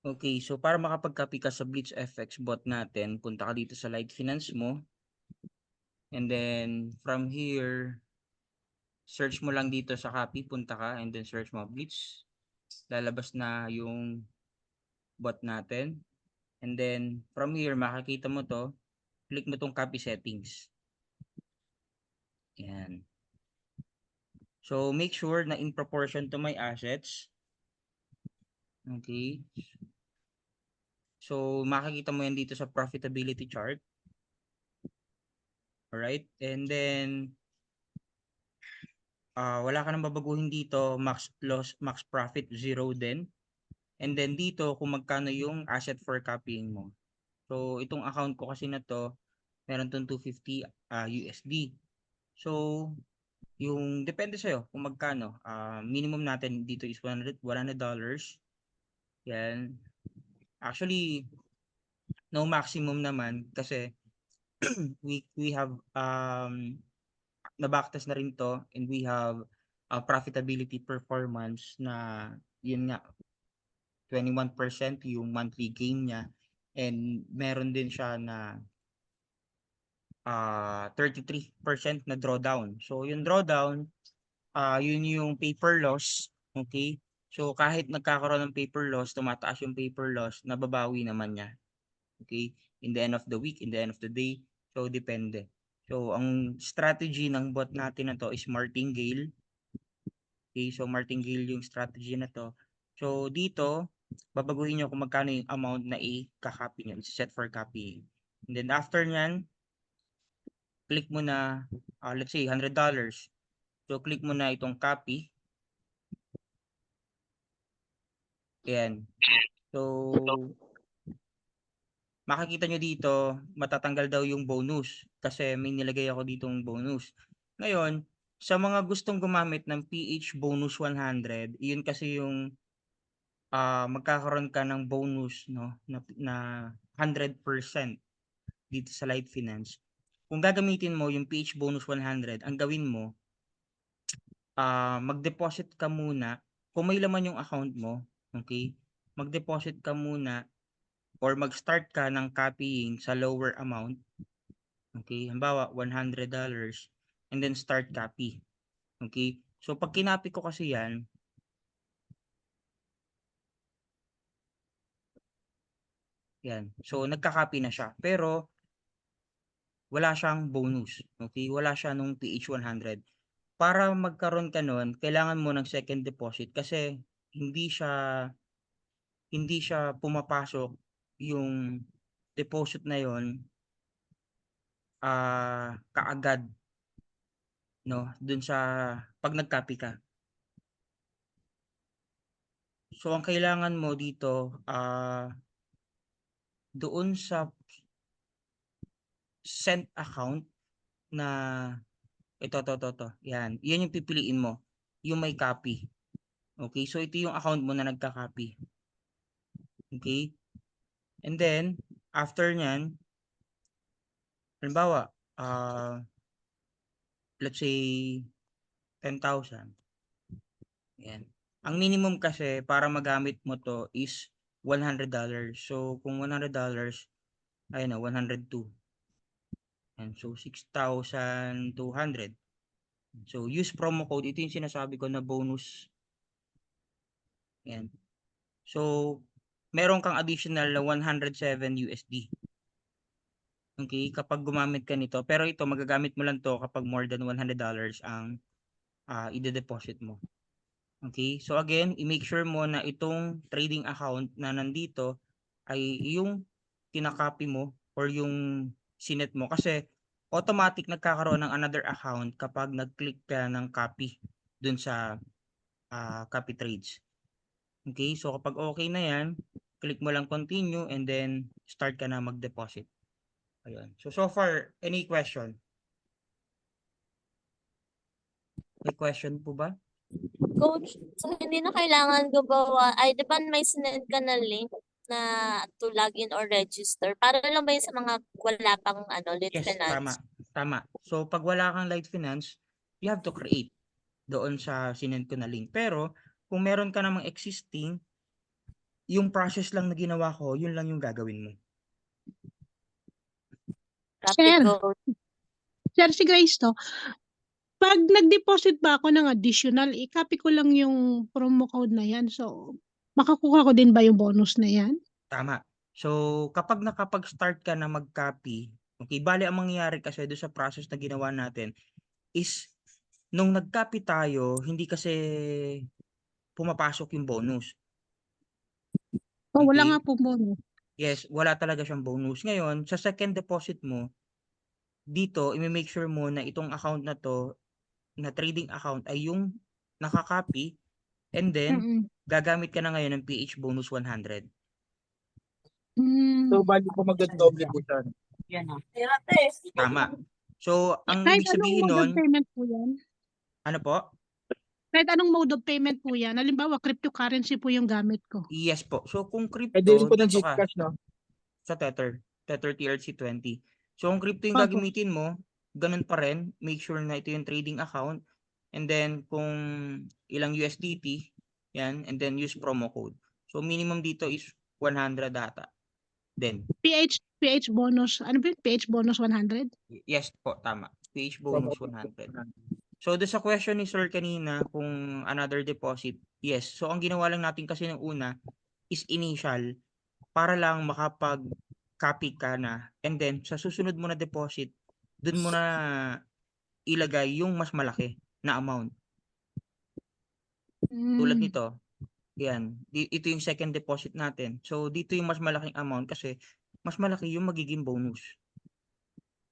Okay, so para makapag-copy ka sa BlitzFX bot natin, punta ka dito sa Light Finance mo. And then from here, search mo lang dito sa copy, punta ka and then search mo Blitz. Lalabas na yung bot natin. And then from here, makikita mo to, click mo tong copy settings. Yan. So make sure na in proportion to my assets. Okay. So makikita mo yan dito sa profitability chart. Alright. And then wala ka nang babaguhin dito, max loss, max profit 0 din. And then dito kung magkano yung asset for copying mo. So itong account ko kasi na to, meron tong 250 USD. So yung depende sa'yo kung magkano. Minimum natin dito is $100. Yan. Actually, no maximum naman kasi we have na-backtest na rin to and we have profitability performance na yun nga 21% yung monthly gain niya and meron din siya na 33% na drawdown. So yung drawdown, yun yung paper loss, okay? So kahit nagkakaroon ng paper loss, tumataas yung paper loss, nababawi naman niya. Okay? In the end of the week, in the end of the day, so depende. So ang strategy ng bot natin na to is martingale. Okay, so martingale yung strategy na to. So dito, babaguhin nyo kung magkano yung amount na i-copy nyo. It's set for copying. And then after nyan, click mo na, let's say $100. So click mo na itong copy. Ayan. So makikita nyo dito, matatanggal daw yung bonus. Kasi may nilagay ako ditong bonus. Ngayon, sa mga gustong gumamit ng PH Bonus 100, yun kasi yung magkakaroon ka ng bonus no na 100% dito sa Light Finance. Kung gagamitin mo yung PH Bonus 100, ang gawin mo mag-deposit ka muna kung may laman yung account mo, okay? Mag-deposit ka muna or mag-start ka ng copying sa lower amount, okay? Halimbawa, $100 and then start copy, okay? So pag kinopy ko kasi yan, yan. So nagka-copy na siya. Pero wala siyang bonus. Okay? Wala siya nung PH100. Para magkaroon ka nun, kailangan mo ng second deposit kasi hindi siya hindi siya pumapasok yung deposit na yon kaagad no dun sa pag nag-copy ka. So ang kailangan mo dito doon sa send account na ito. Yan. Yan yung pipiliin mo. Yung may copy. Okay? So ito yung account mo na nagka-copy. Okay? And then, after nyan, halimbawa, let's say, 10,000. Yan. Ang minimum kasi para magamit mo to is $100. So, kung $100, ayun na, 102. And so, 6,200. So, use promo code. Ito yung sinasabi ko na bonus. Yan. So, meron kang additional na 107 USD. Okay, kapag gumamit ka nito. Pero ito, magagamit mo lang to kapag more than $100 ang ide-deposit mo. Okay, so again, i-make sure mo na itong trading account na nandito ay yung kinakopy mo or yung sinet mo kasi automatic nagkakaroon ng another account kapag nag-click ka ng copy dun sa copy trades. Okay, so kapag okay na yan, click mo lang continue and then start ka na mag-deposit. Ayun. So far, any question? May question po ba? Coach, so hindi na kailangan gumawa, ay di ba may sinend ka na link na to login or register? Para lang ba yun sa mga wala pang lit Yes, tama. finance? Tama. So pag wala kang Light Finance, you have to create doon sa sinend ko na link. Pero kung meron ka namang existing, yung process lang na ginawa ko, yun lang yung gagawin mo. Copy Sir, code. Sir, si Grace to. Pag nag-deposit ba ako ng additional, i-copy ko lang yung promo code na yan. So, makakuha ko din ba yung bonus na yan? Tama. So, kapag nakapag-start ka na mag-copy, okay, bale ang mangyayari kasi doon sa process na ginawa natin is nung nag-copy tayo, hindi kasi pumapasok yung bonus. Oh, wala Okay? nga po bonus. Yes, wala talaga siyang bonus. Ngayon, sa second deposit mo, dito, i-make sure mo na itong account na to, na trading account ay yung nakaka-copy, and then Mm-mm. gagamit ka na ngayon ng PH bonus 100. Mm. So, bali po magdodoble po siya. Tama. So, ang Kahit ibig anong sabihin mode of nun, payment po yan? ano po? Kahit anong mode of payment po yan? Halimbawa, cryptocurrency po yung gamit ko. Yes po. So, kung Pwede rin crypto, po ng dito ka Gcash, no? sa Tether TRC20. So, kung crypto yung Opo. gagamitin mo, ganun pa rin. Make sure na ito yung trading account. And then, kung ilang USDT, yan. And then, use promo code. So, minimum dito is 100 data. Then, PH bonus. Ano ba yun? PH bonus 100? yes po, tama. PH bonus 100. So, doon sa question ni Sir kanina, kung another deposit, yes. So, ang ginawa lang natin kasi ng una is initial para lang makapag-copy ka na. And then, sa susunod mo na deposit, doon mo na ilagay yung mas malaki na amount. Tulad Mm. nito, yan. Ito yung second deposit natin. So, dito yung mas malaking amount kasi mas malaki yung magiging bonus.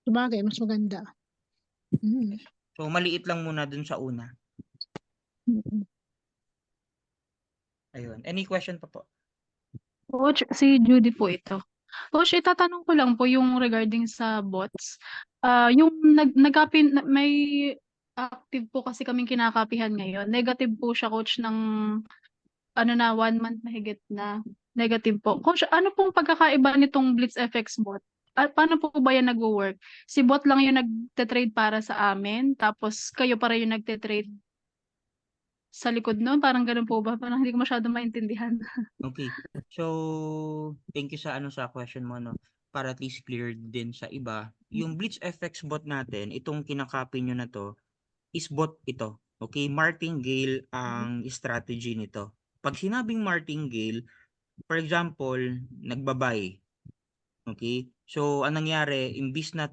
Sabagay, mas maganda. Mm. So, maliit lang muna dun sa una. Mm. Ayun. Any question pa po? Coach, si Judy po ito. Coach, itatanong ko lang po yung regarding sa bots. Yung may active po kasi kaming kinakapihan ngayon. Negative po siya, coach, ng ano na 1 month na higit na negative po. Coach, ano pong pagkakaiba nitong BlitzFX bot? At paano po ba yan nagwo-work? Si bot lang yung nagte-trade para sa amin, tapos kayo para yung nagte-trade sa likod nun? Parang ganun po ba? Parang hindi ko masyado maintindihan. Okay. So, thank you sa sa question mo, no? Para at least clear din sa iba. Yung BlitzFX bot natin, itong kinakopy nyo na to, is bot ito. Okay? Martingale ang strategy nito. Pag sinabing martingale, for example, nagbabay. Okay? So, anong nangyari, imbis na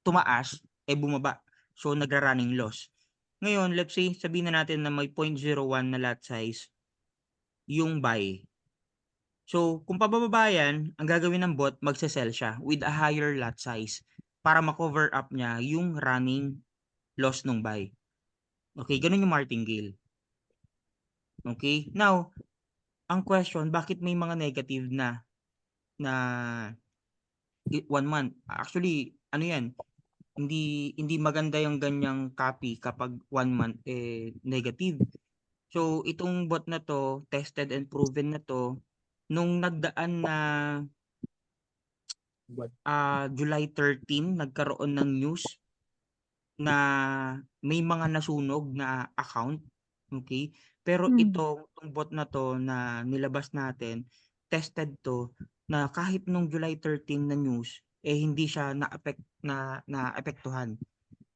tumaas, bumaba. So, nagra-running loss. Ngayon, let's say, sabihin na natin na may 0.01 na lot size yung buy. So, kung pababa yan, ang gagawin ng bot, magse-sell siya with a higher lot size para ma-cover up niya yung running loss nung buy. Okay, ganun yung martingale. Okay, now, ang question, bakit may mga negative na 1 month? Actually, ano yan, hindi maganda yung ganyang copy kapag 1 month negative. So, itong bot na to, tested and proven na to, nung nagdaan na July 13, nagkaroon ng news na may mga nasunog na account. Okay? Pero itong bot na to na nilabas natin, tested to na kahit nung July 13 na news, hindi siya naapektuhan.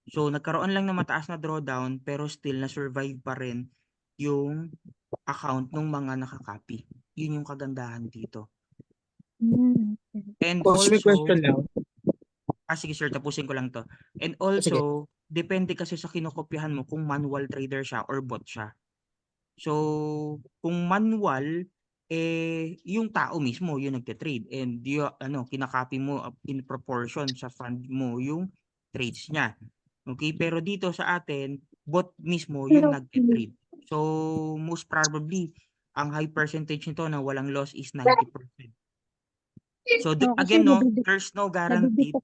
So, nagkaroon lang ng mataas na drawdown pero still na-survive pa rin yung account ng mga nakakopy. Yun yung kagandahan dito. And Coach, may also, question lang. sige sir, tapusin ko lang to. And Sige. also, depende kasi sa kinokopyahan mo kung manual trader siya or bot siya. So, kung manual, yung tao mismo yung nagte-trade and kinakopy mo in proportion sa fund mo yung trades niya. Okay, pero dito sa atin, bot mismo yung nagte-trade. So, most probably, ang high percentage nito na walang loss is 90%. So, again, no, there's no guarantee.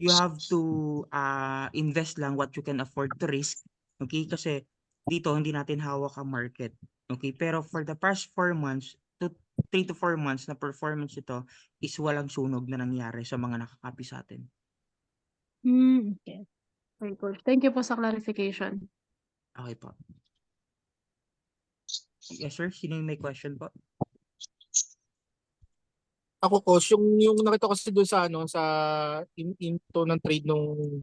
You have to invest lang what you can afford to risk. Okay? Kasi dito, hindi natin hawak ang market. Okay? Pero for the past 4 months, 3 to 4 months na performance ito is walang sunog na nangyari sa mga nakakapi sa atin. Okay. Okay, coach. Thank you po sa clarification. Okay po. Yes, sir. Sino yung may question po? Ako, coach, yung nakita ko kasi doon sa ano sa into ng trade nung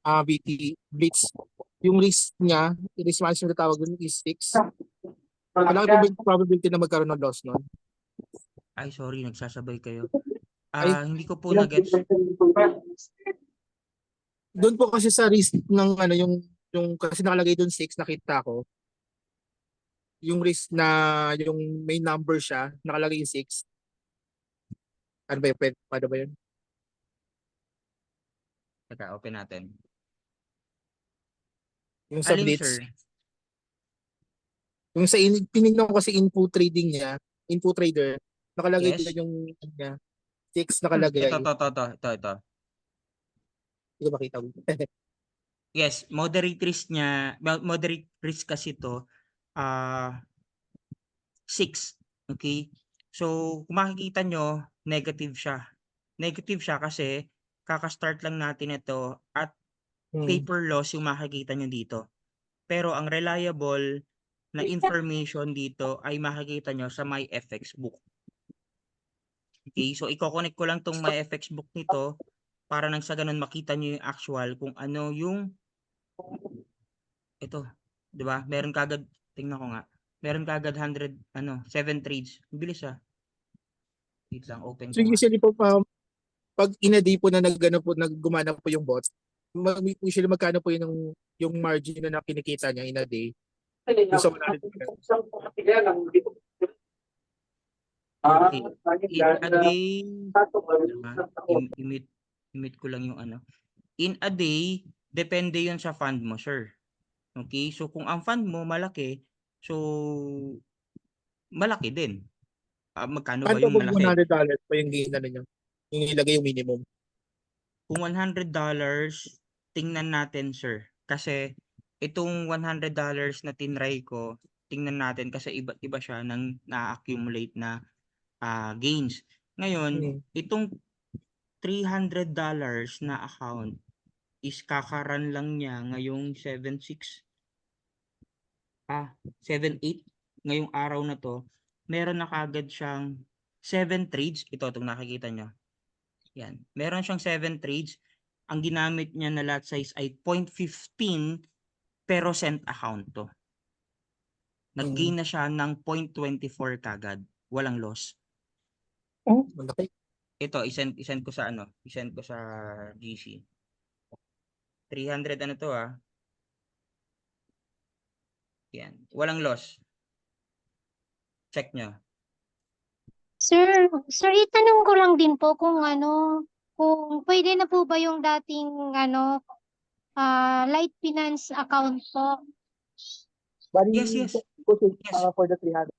BT Blitz, yung risk niya, risk management na tawag doon is 6. Malaki po ba yung probability na magkaroon ng loss nun? Ay, sorry. Nagsasabay kayo. Ay, Hindi ko po na-gets. doon po kasi sa risk ng ano yung kasi nakalagay doon 6 nakita ko. Yung risk na yung may number siya, nakalagay yung 6. Ano ba yun? Paano ba yun? Teka, open natin. Yung sa Alin, Blitz. sir? Yung sa tinignan ko kasi info trading niya, info trader, nakalagay Yes. doon yung ano niya, 6 nakalagay. Ito. Hindi ko makita. Yes, moderate risk niya, moderate risk kasi to, 6. Okay? So, kung makikita nyo, negative siya. Negative siya kasi kaka-start lang natin ito at paper loss yung makikita nyo dito. Pero ang reliable na information dito ay makikita nyo sa MyFX book. Okay? So, i-connect ko lang tong MyFX book nito para nang sa ganun makita nyo yung actual kung ano yung ito, 'di ba? Meron kagad, tingnan ko nga. Meron kagad 7 trades. Ang bilis ah. Wait lang, open So ko nga. usually po pag in-a-day po na naggumana po yung bot, usually magkano po yung margin na kinikita niya in a day? Yung sa 100. Okay. In a day, diba? I-mute ko lang yung ano. In a day, depende yun sa fund mo, sir. Okay? So, kung ang fund mo malaki, so, malaki din. Magkano ba Paano yung po malaki? $100 po yung gain na niyo? Yung ilagay yung minimum. Kung $100, tingnan natin, sir. Kasi itong $100 na tinry ko, tingnan natin kasi iba't iba siya ng na-accumulate na gains. Ngayon, itong $300 na account is kakaran lang niya ngayong 7-6, 7-8 ngayong araw na to. Meron na kagad siyang 7 trades. Ito, itong nakikita nyo. Yan. Meron siyang 7 trades. Ang ginamit niya na lot size ay 0.15 pero cent account to. Nag-gain na siya ng 0.24 kagad. Walang loss. Oh, malaki. Ito, isend ko sa isend ko sa GC. 300 ano to Yan. Walang loss. Check nyo. Sir, itanong ko lang din po kung kung pwede na po ba yung dating Light Finance account po? Bali, Yes. Yes. for the 300.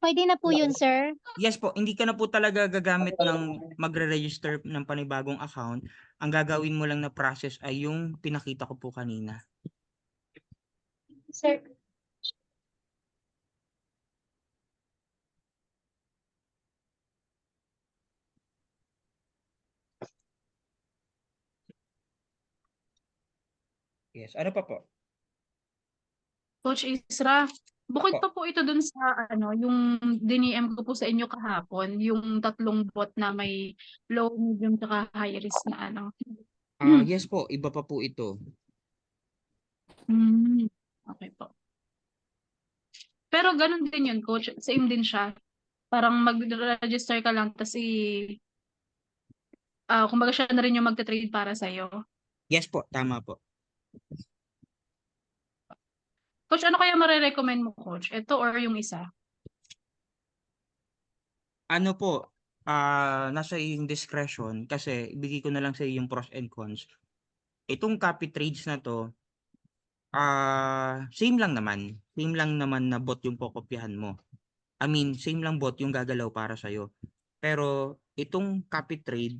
Pwede na po yun, sir? Yes po, hindi ka na po talaga gagamit ng magre-register ng panibagong account. Ang gagawin mo lang na process ay yung pinakita ko po kanina. Sir, Yes. Ano pa po? Coach Isra, bukod Po. pa po ito dun sa yung diniem ko po sa inyo kahapon, yung 3 bot na may low, medium, tsaka high risk na Yes po, iba pa po ito. Okay po. Pero ganun din yun, coach. Same din siya. Parang mag-register ka lang tapos kumbaga siya na rin yung magte-trade para sa'yo. Yes po, tama po. Coach, ano kaya marirecommend mo, coach? Ito or yung isa? Ano po, nasa iyong discretion kasi ibigay ko na lang sa iyo yung pros and cons. Itong copy trades na to, same lang naman. Same lang naman na bot yung kokopyahan mo. I mean, same lang bot yung gagalaw para sa'yo. Pero itong copy trade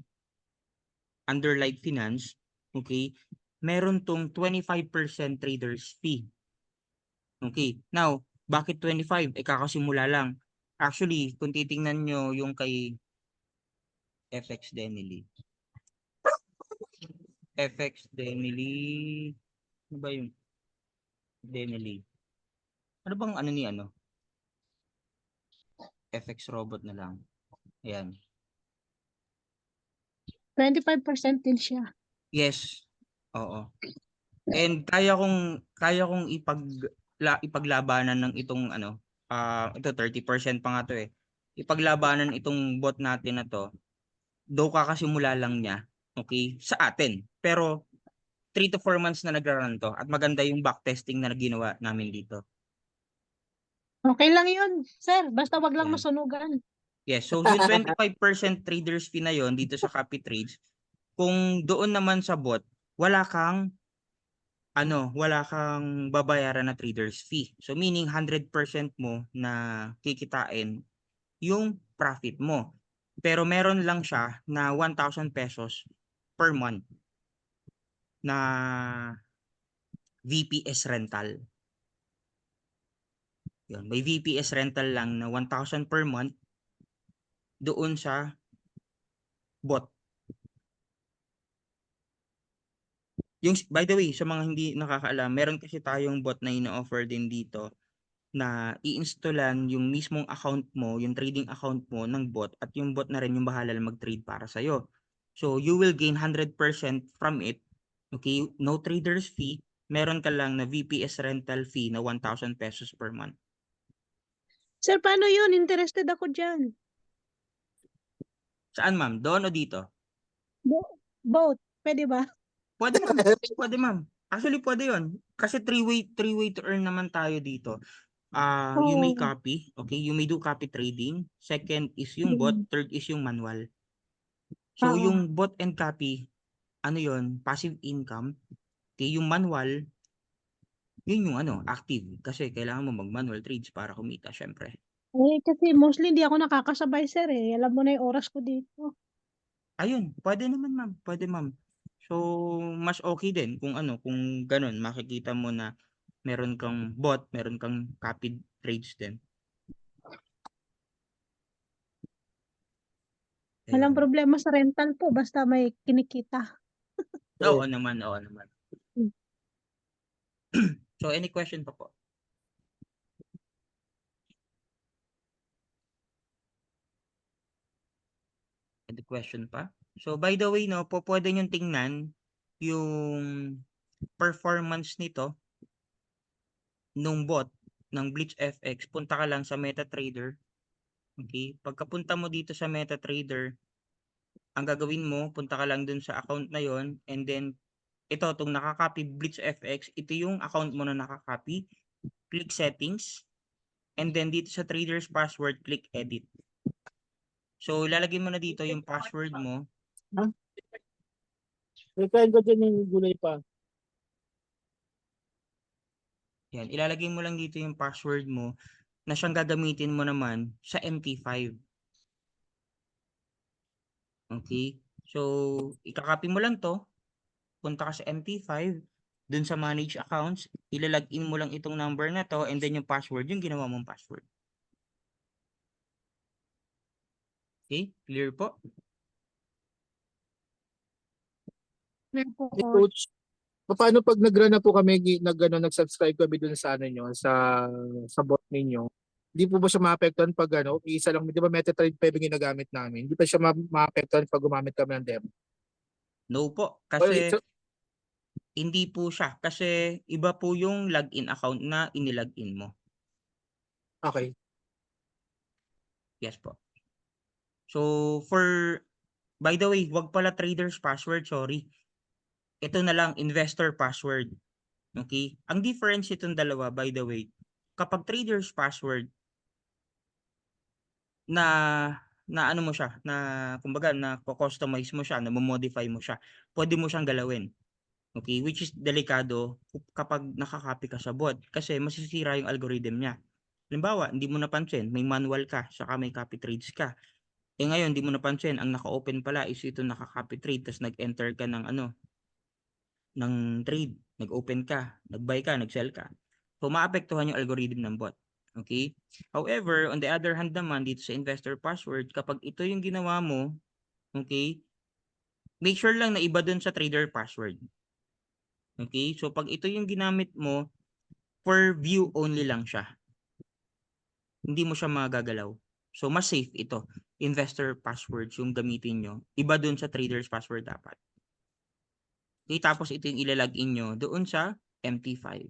under Light Finance, okay, meron tong 25% traders fee. Okay. Now, bakit 25? Kakasimula lang. Actually, kung titingnan nyo yung kay FX Denily. FX Denily. Ano ba yung Denily? Ano bang ano ni ano? FX robot na lang. Ayan. 25% din siya. Yes. Oo. And kaya kong ipaglabanan ng itong ano, ito 30% pa nga to eh. Ipaglabanan itong bot natin na to. Though kakasimula lang niya, okay, sa atin. Pero 3 to 4 months na nagra-run to at maganda yung backtesting na ginawa namin dito. Okay lang yun, sir. Basta wag lang Yan. masunugan. Yes, so yung 25% traders fee na yon dito sa Copy Trades, kung doon naman sa bot, wala kang babayaran na traders fee. So meaning 100% mo na kikitain yung profit mo. Pero meron lang siya na 1,000 pesos per month na VPS rental. Yun, may VPS rental lang na 1,000 per month doon sa bot. Yung, by the way, sa mga hindi nakakaalam, meron kasi tayong bot na ina-offer din dito na i-installan yung mismong account mo, yung trading account mo ng bot at yung bot na rin yung bahala lang mag-trade para sa'yo. So, you will gain 100% from it. Okay? No trader's fee. Meron ka lang na VPS rental fee na 1,000 pesos per month. Sir, paano yun? Interested ako dyan. Saan, ma'am? Doon o dito? Both. Pwede ba? Pwede, ma'am. Pwede, ma'am. Actually, pwede yon. Kasi three-way to earn naman tayo dito. You may Oo. copy. Okay? You may do copy trading. Second is yung bot. Third is yung manual. So, Oo. yung bot and copy, ano yon, passive income. Okay, yung manual, yun yung ano, active. Kasi kailangan mo mag-manual trades para kumita, syempre. Kasi mostly hindi ako nakakasabay, sir eh. Alam mo na yung oras ko dito. Ayun, pwede naman, ma'am. Pwede, ma'am. So, mas okay din kung ano, kung ganun, makikita mo na meron kang bot, meron kang copy trades din. Walang Ayun. problema sa rental po, basta may kinikita. Oo naman, oo naman. So, any question pa po? Any question pa? So, by the way, no, pwede nyo tingnan yung performance nito nung bot ng Blitz FX. Punta ka lang sa MetaTrader. Okay? Pagkapunta mo dito sa MetaTrader, ang gagawin mo, punta ka lang dun sa account na yon, and then ito, itong nakakopy Blitz FX, ito yung account mo na nakakopy. Click settings, and then dito sa trader's password, click edit. So, ilalagay mo na dito yung password mo. Kain ko dyan yung gulay pa. Yan, ilalagay mo lang dito yung password mo na siyang gagamitin mo naman sa MT5. Okay? So, ikakopy mo lang to. Punta ka sa MT5, dun sa manage accounts, ilalagin mo lang itong number na to, and then yung password, yung ginawa mong password. Okay? Clear po? Clear po, Hey, coach. Coach, paano pag nag-run na po kami, nag-subscribe kami dun sa ano nyo, sa bot ninyo? Hindi po ba siya maapektuhan pag isa lang, di ba MetaTrader pa yung ginagamit namin? Hindi pa siya maapektuhan pag gumamit kami ng demo? No po. Well, Kasi hindi po siya. Kasi iba po yung login account na inilagin mo. okay. Yes po. So, by the way, wag pala trader's password, sorry. Ito na lang, investor password. Okay? Ang difference itong dalawa, by the way, kapag trader's password, na ano mo siya, na kumbaga na customize mo siya, na modify mo siya, pwede mo siyang galawin. Okay, which is delikado kapag nakakopy ka sa bot kasi masisira yung algorithm niya. Halimbawa, hindi mo napansin, may manual ka, saka may copy trades ka. Ngayon, hindi mo napansin, ang naka-open pala is ito naka-copy trade, tapos nag-enter ka ng ng trade, nag-open ka, nag-buy ka, nag-sell ka. So, maapektuhan yung algorithm ng bot. Okay? However, on the other hand naman, dito sa investor password, kapag ito yung ginawa mo, okay, make sure lang na iba dun sa trader password. Okay? So, pag ito yung ginamit mo, for view only lang siya. Hindi mo siya magagalaw. So, mas safe ito. Investor passwords yung gamitin nyo. Iba dun sa trader's password dapat. Okay, tapos ito yung ilalagin nyo doon sa MT5.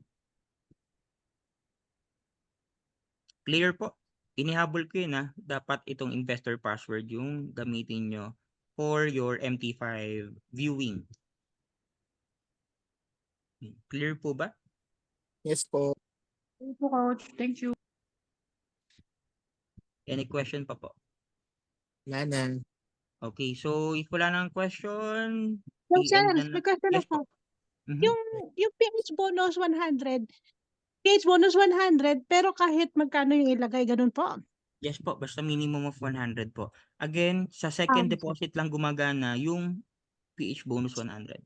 Clear po. Inihabol ko yun dapat itong investor password yung gamitin nyo for your MT5 viewing. Clear po ba? Yes po. Thank you, Coach. Thank you. Any question pa po? Wala na. Okay, so if wala nang question, So, sir, i-end na lang. may question Yes ako. po. Mhm. Yung PH bonus 100, PH bonus 100, pero kahit magkano yung ilagay, ganun po. Yes po, basta minimum of 100 po. Again, sa second Okay. deposit lang gumagana yung PH bonus 100.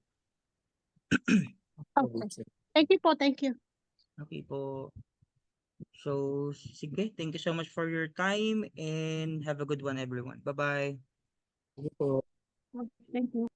Okay. Thank you po, thank you. Okay po. So, sige, thank you so much for your time and have a good one everyone. Bye-bye. Sige po. Thank you.